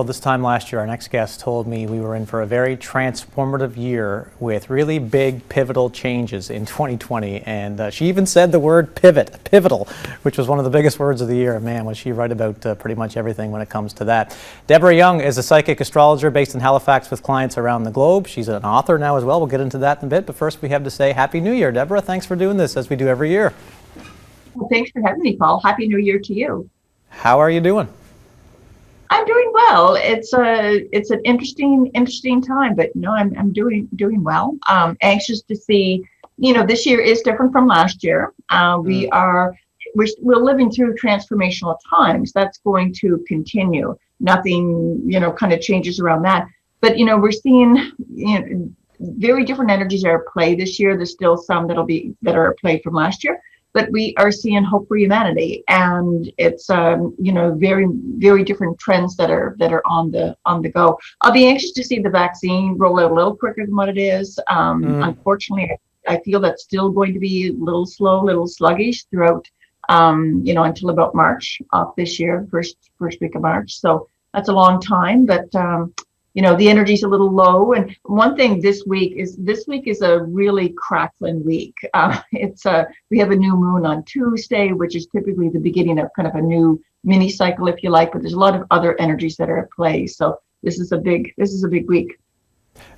Well, this time last year, our next guest told me we were in for a very transformative year with really big pivotal changes in 2020. And she even said the word pivotal, which was one of the biggest words of the year. Man, was she right about pretty much everything when it comes to that. Deborah Young is a psychic astrologer based in Halifax with clients around the globe. She's an author now as well. We'll get into that in a bit. But first, we have to say Happy New Year. Deborah, thanks for doing this as we do every year. Well, thanks for having me, Paul. Happy New Year to you. How are you doing? I'm doing well. It's an interesting time, but no, I'm doing well. Anxious to see. This year is different from last year. We're living through transformational times. That's going to continue. Nothing kind of changes around that. But we're seeing very different energies are at play this year. There's still some that are at play from last year. But we are seeing hope for humanity, and it's very, very different trends that are on the go. I'll be anxious to see the vaccine roll out a little quicker than what it is. Unfortunately, I feel that's still going to be a little slow, a little sluggish throughout, until about March of this year, first week of March. So that's a long time, but the energy's a little low. And one thing this week is a really crackling week. We have a new moon on Tuesday, which is typically the beginning of kind of a new mini cycle, if you like, but there's a lot of other energies that are at play. So this is a big week.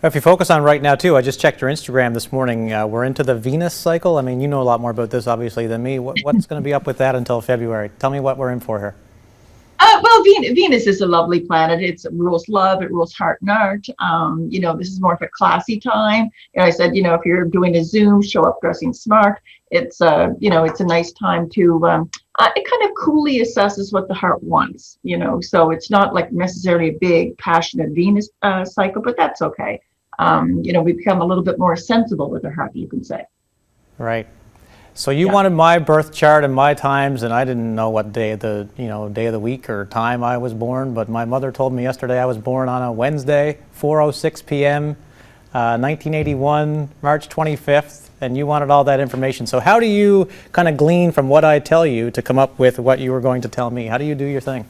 If you focus on right now too, I just checked your Instagram this morning. We're into the Venus cycle. I mean, you know a lot more about this obviously than me. What's going to be up with that until February? Tell me what we're in for here. Well, Venus is a lovely planet. It rules love. It rules heart and art. This is more of a classy time. I said, if you're doing a Zoom, show up dressing smart. It's a nice time to, it kind of coolly assesses what the heart wants, so it's not like necessarily a big passionate Venus cycle, but that's okay. We become a little bit more sensible with our heart, you can say. Right. So you wanted my birth chart and my times, and I didn't know what day of the week or time I was born, but my mother told me yesterday I was born on a Wednesday, 4:06 p.m., 1981, March 25th, and you wanted all that information. So how do you kind of glean from what I tell you to come up with what you were going to tell me? How do you do your thing?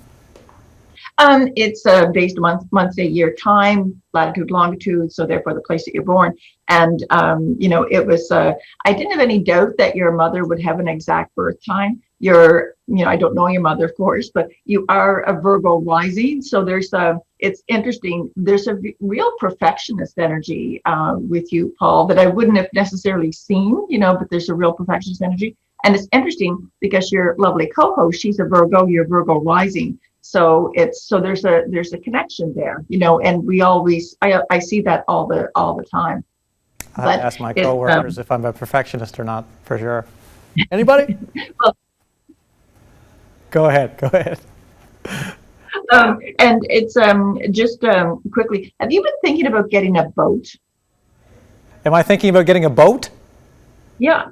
It's based on month, day, year, time, latitude, longitude, so therefore the place that you're born. And, it was, I didn't have any doubt that your mother would have an exact birth time. I don't know your mother, of course, but you are a Virgo rising. So it's interesting. There's a real perfectionist energy with you, Paul, that I wouldn't have necessarily seen, but there's a real perfectionist energy. And it's interesting because your lovely co-host, she's a Virgo, you're Virgo rising. So there's a connection there, and I see that all the time. I ask my coworkers if I'm a perfectionist or not, for sure. Anybody? Well, Go ahead. And it's just quickly, have you been thinking about getting a boat? Am I thinking about getting a boat? Yeah.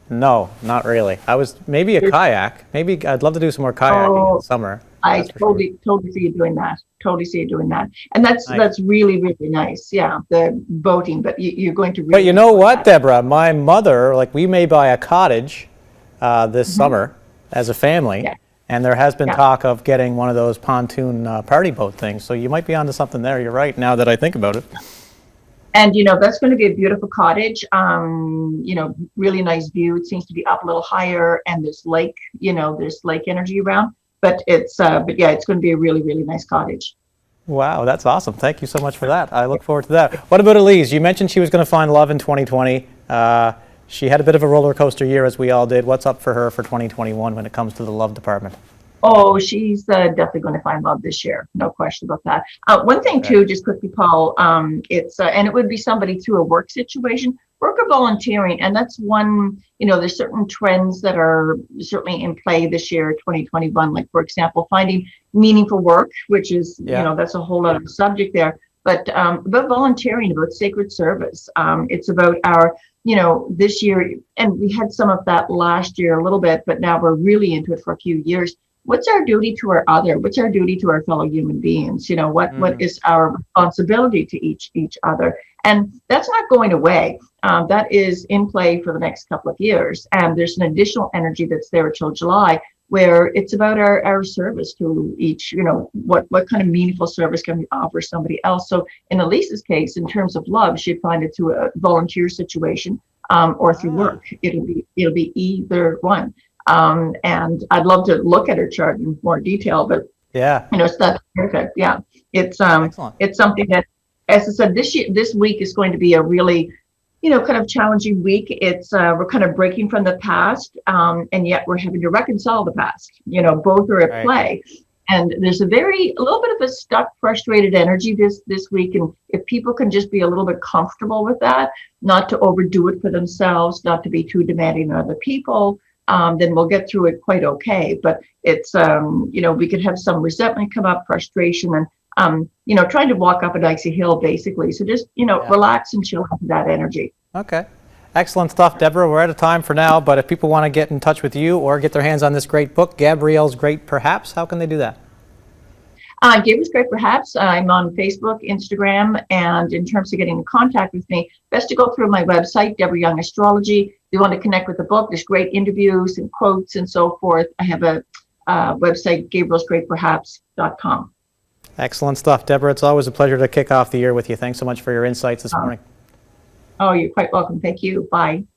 No, not really. I was maybe a kayak. Maybe I'd love to do some more kayaking in the summer. I totally see you doing that. And that's really, really nice. Yeah, the boating, but you're going to really. But you know what, Deborah? My mother, we may buy a cottage this summer as a family, and there has been talk of getting one of those pontoon party boat things. So you might be onto something there. You're right, now that I think about it. And, that's going to be a beautiful cottage, really nice view. It seems to be up a little higher, and there's lake energy around. But it's going to be a really, really nice cottage. Wow, that's awesome. Thank you so much for that. I look forward to that. What about Elise? You mentioned she was going to find love in 2020. She had a bit of a roller coaster year, as we all did. What's up for her for 2021 when it comes to the love department? Oh, she's definitely going to find love this year. No question about that. One thing too, just quickly, Paul, it's and it would be somebody through a work situation, work or volunteering. And that's one, there's certain trends that are certainly in play this year, 2021, like, for example, finding meaningful work, which is, that's a whole other subject there. But about volunteering, about sacred service. It's about our, this year, and we had some of that last year a little bit, but now we're really into it for a few years. What's our duty to our other? What's our duty to our fellow human beings? What is our responsibility to each other? And that's not going away. That is in play for the next couple of years. And there's an additional energy that's there till July where it's about our service to each, what kind of meaningful service can we offer somebody else. So in Elise's case, in terms of love, she'd find it through a volunteer situation, or through work. It'll be either one. And I'd love to look at her chart in more detail, but Yeah. it's not perfect. Yeah. It's Excellent. it's something that, as I said, this week is going to be a really, kind of challenging week. It's we're kind of breaking from the past, and yet we're having to reconcile the past. Both are at Right. play, and there's a little bit of a stuck, frustrated energy this week. And if people can just be a little bit comfortable with that, not to overdo it for themselves, not to be too demanding on other people, then we'll get through it quite okay. But it's we could have some resentment come up, frustration, and trying to walk up an icy hill, basically. So just, relax and chill into that energy. Okay. Excellent stuff, Deborah. We're out of time for now, but if people want to get in touch with you or get their hands on this great book, Gabrielle's Great Perhaps, how can they do that? Gabriel's Great Perhaps. I'm on Facebook, Instagram, and in terms of getting in contact with me, best to go through my website, Deborah Young Astrology. If you want to connect with the book, there's great interviews and quotes and so forth. I have a website, gabrielsgreatperhaps.com. Excellent stuff, Deborah. It's always a pleasure to kick off the year with you. Thanks so much for your insights this morning. Oh, you're quite welcome. Thank you. Bye.